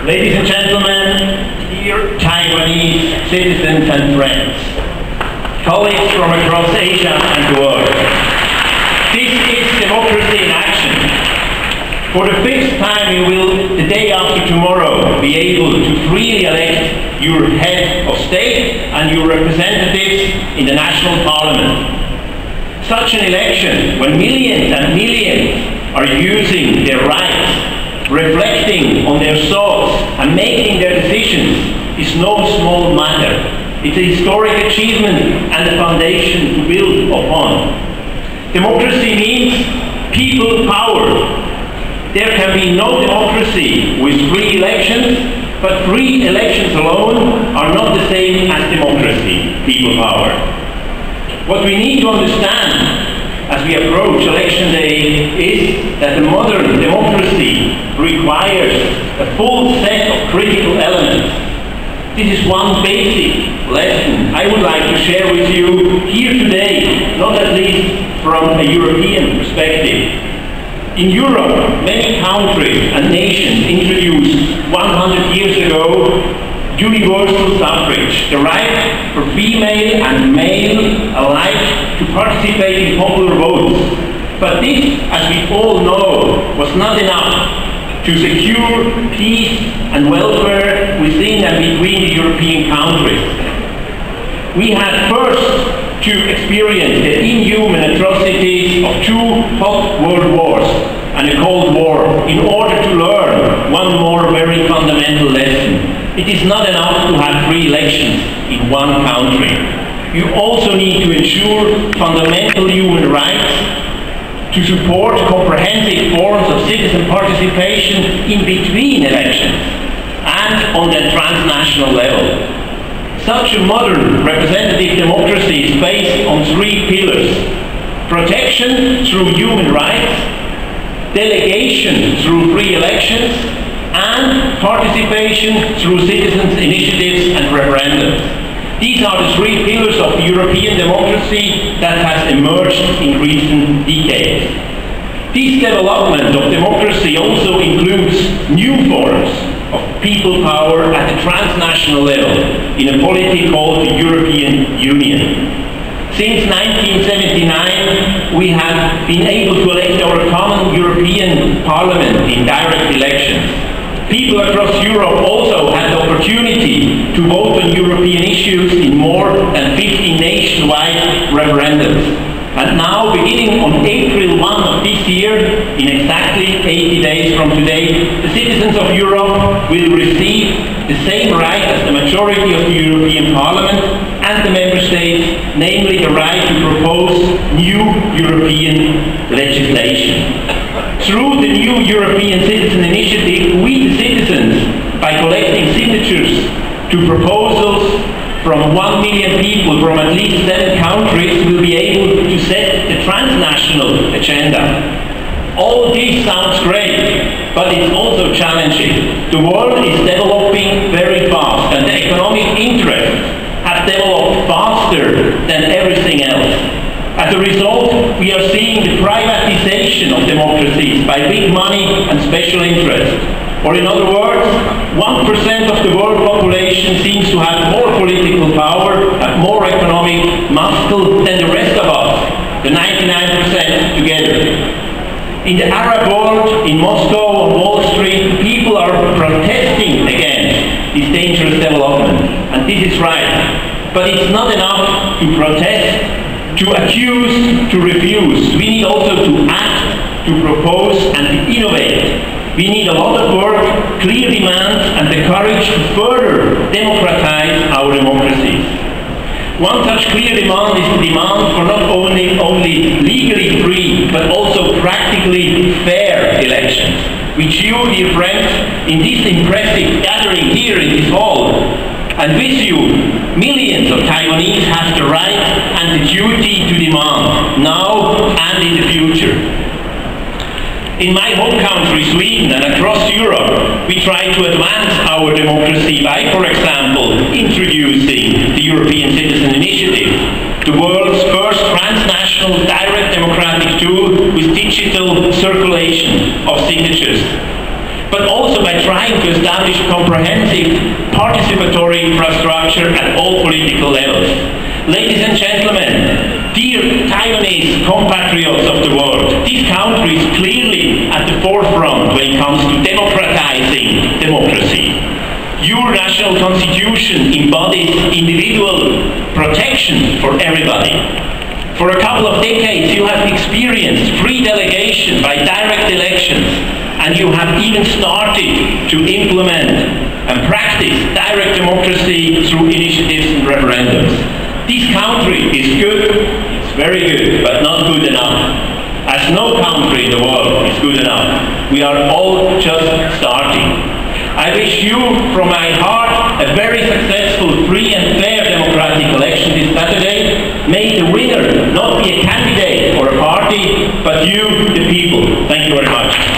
Ladies and gentlemen, dear Taiwanese citizens and friends, colleagues from across Asia and the world, this is democracy in action. For the fifth time you will, the day after tomorrow, be able to freely elect your head of state and your representatives in the national parliament. Such an election, when millions and millions are using their rights, reflecting on their thoughts and making their decisions, is no small matter. It's a historic achievement and a foundation to build upon. Democracy means people power. There can be no democracy with free elections, but free elections alone are not the same as democracy, people power. What we need to understand as we approach election day is that the modern democracy requires a full set of critical elements. This is one basic lesson I would like to share with you here today, not at least from a European perspective. In Europe, many countries and nations introduced 100 years ago universal suffrage, the right for female and male alike to participate in popular votes. But this, as we all know, was not enough to secure peace and welfare within and between the European countries. We had first to experience the inhuman atrocities of two hot world wars and a Cold War in order to learn one more very fundamental lesson. It is not enough to have free elections in one country. You also need to ensure fundamental human rights, to support comprehensive forms of citizen participation in between elections and on the transnational level. Such a modern representative democracy is based on three pillars: protection through human rights, delegation through free elections, and participation through citizens' initiatives and referendums. These are the three pillars of European democracy that has emerged in recent decades. This development of democracy also includes new forms of people power at the transnational level in a polity called the European Union. Since 1979, we have been able to elect our common European Parliament in direct elections. People across Europe also had the opportunity to vote on European issues in more than 50 nationwide referendums. And now, beginning on April 1 of this year, in exactly 80 days from today, the citizens of Europe will receive the same right as the majority of the European Parliament and the Member States, namely the right to propose new European legislation. Through the new European Citizen Initiative, we, the citizens, by collecting signatures to proposals from 1 million people from at least 7 countries, will be able to set the transnational agenda. All this sounds great, but it's also challenging. The world is developing very fast, and the economic interests have developed faster than everything else. As a result, we are seeing the privatization of democracies by big money and special interests. Or in other words, 1% of the world population seems to have more political power and more economic muscle than the rest of us, the 99% together. In the Arab world, in Moscow, on Wall Street, people are protesting against this dangerous development. And this is right. But it's not enough to protest, to accuse, to refuse. We need also to act, to propose, and to innovate. We need a lot of work, clear demands, and the courage to further democratize our democracies. One such clear demand is the demand for not only legally free, but also practically fair elections, which you, dear friends, in this impressive gathering here in this hall, and with you, millions of Taiwanese have the right and the duty to demand, now and in the future. In my home country, Sweden, and across Europe, we try to advance our democracy by, for example, introducing the European Citizen Initiative, the world's first transnational direct democratic tool with digital circulation of signatures. But also by trying trying to establish comprehensive participatory infrastructure at all political levels. Ladies and gentlemen, dear Taiwanese compatriots of the world, this country is clearly at the forefront when it comes to democratizing democracy. Your national constitution embodies individual protection for everybody. For a couple of decades you have experienced free delegation by direct elections, and you have even started to implement and practice direct democracy through initiatives and referendums. This country is good, it's very good, but not good enough. As no country in the world is good enough. We are all just starting. I wish you, from my heart, a very successful, free and fair democratic election this Saturday. May the winner not be a candidate or a party, but you, the people. Thank you very much.